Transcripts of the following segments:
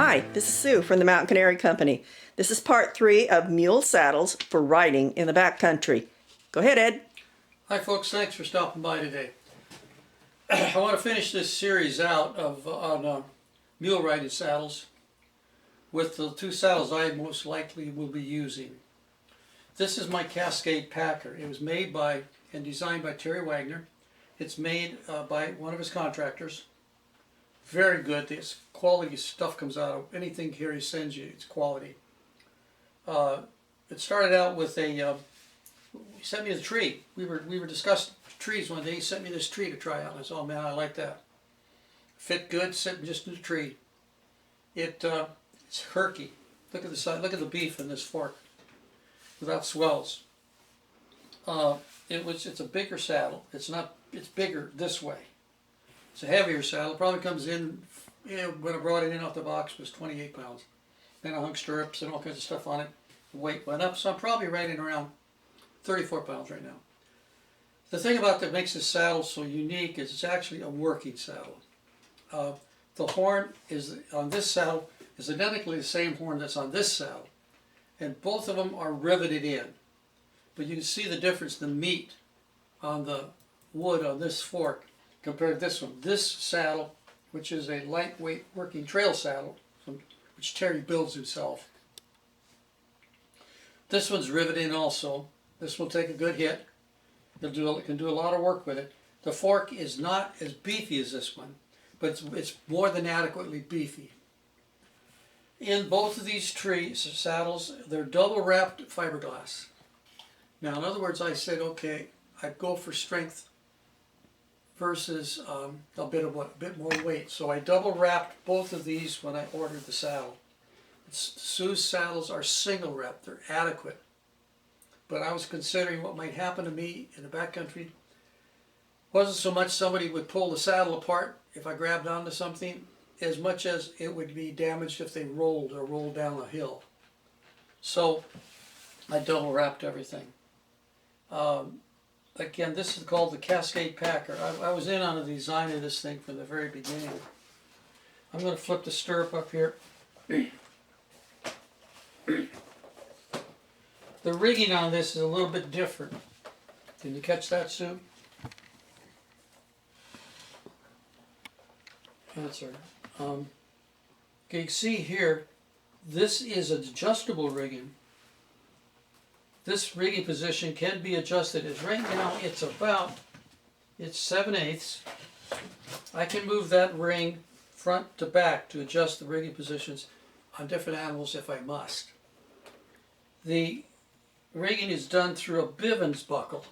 Hi, this is Sue from the Mountain Canary Company. This is part 3 of Mule Saddles for riding in the backcountry. Go ahead, Ed. Hi folks, thanks for stopping by today. I want to finish this series out on mule riding saddles with the two saddles I most likely will be using. This is my Cascade packer. It was made by and designed by Terry Wagner. It's made by one of his contractors. Very good. This quality stuff comes out of anything here he sends you. It's quality. It started out with a he sent me a tree. We were discussing trees one day. He sent me this tree to try out. And I said, "Oh man, I like that. Fit good, sitting just in the tree." It's herky. Look at the side. Look at the beef in this fork, without swells. It's a bigger saddle. It's bigger this way. It's a heavier saddle. Probably comes in, when I brought it in off the box, it was 28 pounds. Then I hung stirrups and all kinds of stuff on it. The weight went up, so I'm probably riding around 34 pounds right now. The thing about that makes this saddle so unique is it's actually a working saddle. The horn is on this saddle is identically the same horn that's on this saddle, and both of them are riveted in. But you can see the difference in the meat on the wood on this fork compared to this one. This saddle, which is a lightweight working trail saddle, which Terry builds himself. This one's riveted in also. This will take a good hit. It can do a lot of work with it. The fork is not as beefy as this one, but it's more than adequately beefy. In both of these saddles, they're double wrapped fiberglass. Now, in other words, I said, okay, I'd go for strength versus a bit more weight. So I double wrapped both of these when I ordered the saddle. Sue's saddles are single wrapped. They're adequate. But I was considering what might happen to me in the backcountry. Wasn't so much somebody would pull the saddle apart if I grabbed onto something, as much as it would be damaged if they rolled down a hill. So I double wrapped everything. Again, this is called the Cascade packer. I was in on the design of this thing from the very beginning. I'm going to flip the stirrup up here. The rigging on this is a little bit different. Can you catch that, Sue? Answer. Okay, you can see here, this is an adjustable rigging. This rigging position can be adjusted. As right now, it's 7/8. I can move that ring front to back to adjust the rigging positions on different animals if I must. The rigging is done through a Bivens buckle.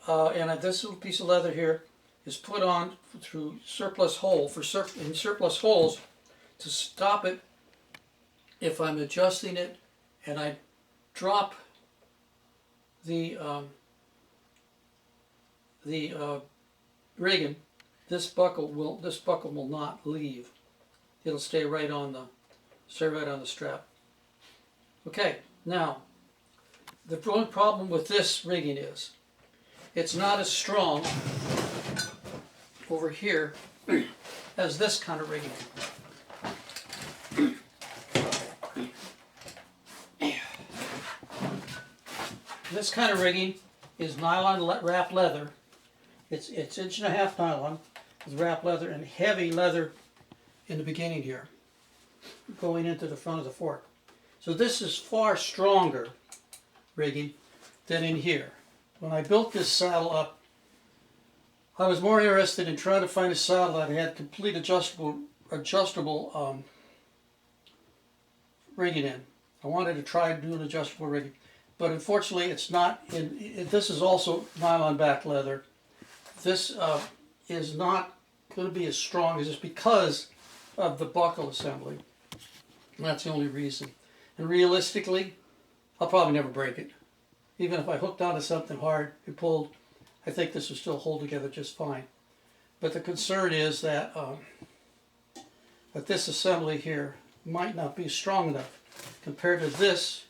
And this little piece of leather here is put on through surplus holes to stop it if I'm adjusting it and I drop the rigging. This buckle will not leave. It'll stay right on the strap. Okay, now the only problem with this rigging is it's not as strong over here as this kind of rigging. This kind of rigging is nylon wrapped leather. It's 1.5 inch nylon with wrapped leather and heavy leather in the beginning here, going into the front of the fork. So this is far stronger rigging than in here. When I built this saddle up, I was more interested in trying to find a saddle that had complete adjustable rigging in. I wanted to try doing adjustable rigging. But unfortunately, it's not. This is also nylon back leather. This is not going to be as strong as this because of the buckle assembly. And that's the only reason. And realistically, I'll probably never break it. Even if I hooked onto something hard and pulled, I think this will still hold together just fine. But the concern is that this assembly here might not be strong enough compared to this,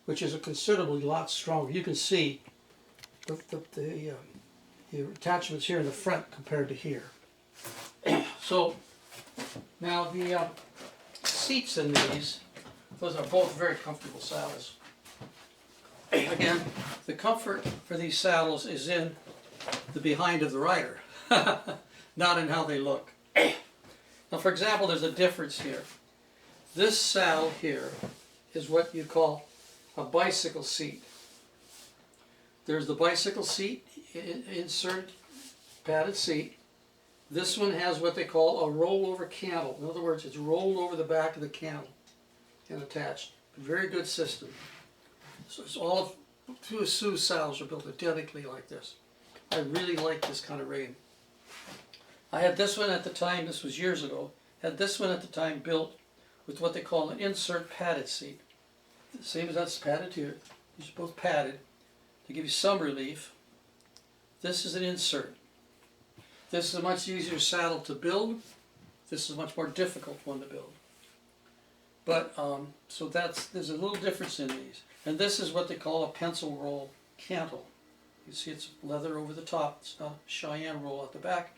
which is a considerably lot stronger. You can see the attachments here in the front compared to here. So Now the seats in these, those are both very comfortable saddles. Again, the comfort for these saddles is in the behind of the rider, not in how they look. Now, for example, there's a difference here. This saddle here is what you call a bicycle seat. There's the bicycle seat, insert padded seat. This one has what they call a rollover cantle. In other words, it's rolled over the back of the cantle and attached. A very good system. So it's all of two Sioux saddles are built identically like this. I really like this kind of rigging. I had this one at the time, this was years ago, had this one at the time built with what they call an insert padded seat. The same as that's padded here. These are both padded to give you some relief. This is an insert. This is a much easier saddle to build. This is a much more difficult one to build. But, so there's a little difference in these. And this is what they call a pencil roll cantle. You see it's leather over the top. It's not a Cheyenne roll at the back.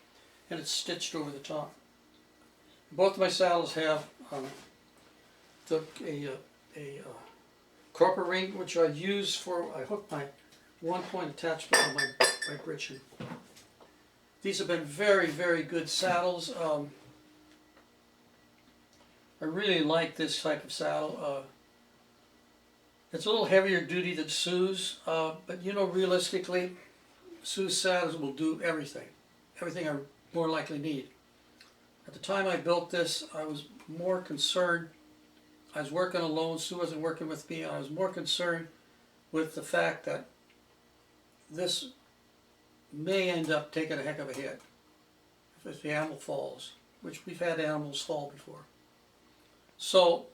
And it's stitched over the top. Both of my saddles have a corporate ring, which I use for, I hook my one-point attachment on my breeching. These have been very, very good saddles. I really like this type of saddle. It's a little heavier duty than Sioux's, but you know, realistically, Sioux's saddles will do everything. Everything I more likely need. At the time I built this, I was more concerned. I was working alone. Sioux wasn't working with me. I was more concerned with the fact that this may end up taking a heck of a hit if the animal falls, which we've had animals fall before. So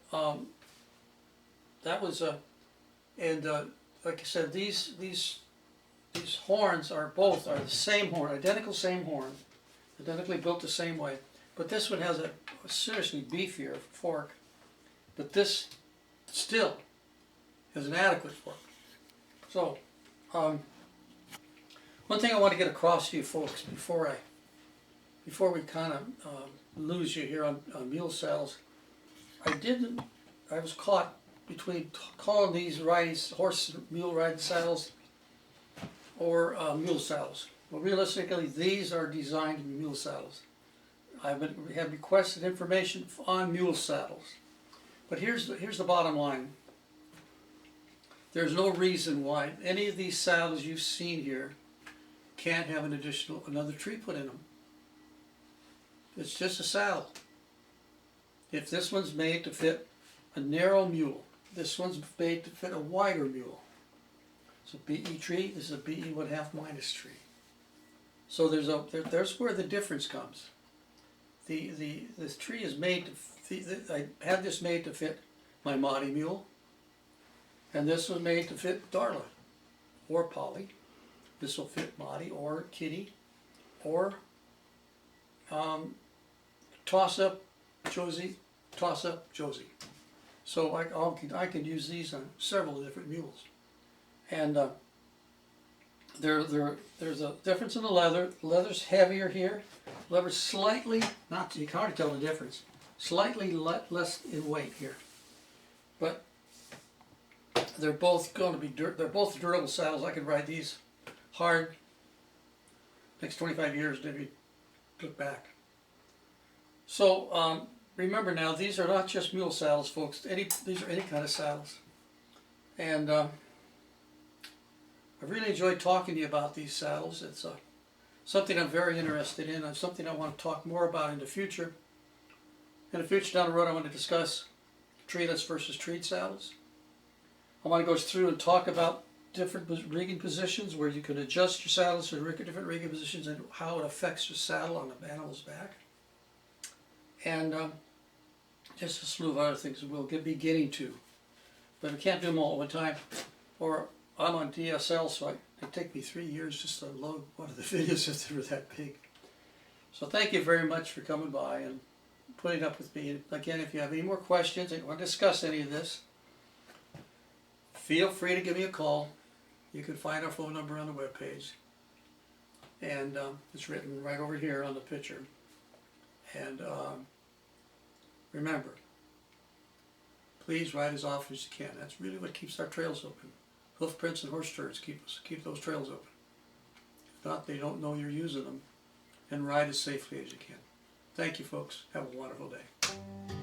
that was like I said, these horns are the same horn, identical same horn, identically built the same way. But this one has a seriously beefier fork. But this still is an adequate fork. So one thing I want to get across to you folks before we kind of lose you here on mule saddles, I was caught between calling these horse mule riding saddles or mule saddles. Well, realistically, these are designed to be mule saddles. I have requested information on mule saddles, but here's the bottom line. There's no reason why any of these saddles you've seen here can't have another tree put in them. It's just a saddle. If this one's made to fit a narrow mule, this one's made to fit a wider mule. It's a BE tree. This is a BE 1/2- tree. So there's where the difference comes. This tree is made to. I had this made to fit my Maudie mule, and this was made to fit Darla, or Polly. This will fit Maudie or Kitty, or toss up Josie. So I can use these on several different mules, and there's a difference in the leather. The leather's heavier here. The leather's slightly, you can hardly tell the difference. Slightly less in weight here, but they're both going to be they're both durable saddles. I could ride these hard. Next 25 years, maybe look back. So remember now, these are not just mule saddles, folks. These are any kind of saddles, and I really enjoyed talking to you about these saddles. It's something I'm very interested in, and something I want to talk more about in the future. In the future down the road, I want to discuss treeless versus treed saddles. I want to go through and talk about different rigging positions where you can adjust your saddles to different rigging positions and how it affects your saddle on the animal's back. And just a slew of other things we'll be getting to. But we can't do them all at one time. Or I'm on DSL, so it take me 3 years just to load one of the videos if they were that big. So thank you very much for coming by and putting up with me. Again, if you have any more questions and you want to discuss any of this, feel free to give me a call. You can find our phone number on the webpage. And it's written right over here on the picture. And remember, please ride as often as you can. That's really what keeps our trails open. Hoof prints and horse turds keep those trails open. If not, they don't know you're using them. And ride as safely as you can. Thank you, folks. Have a wonderful day.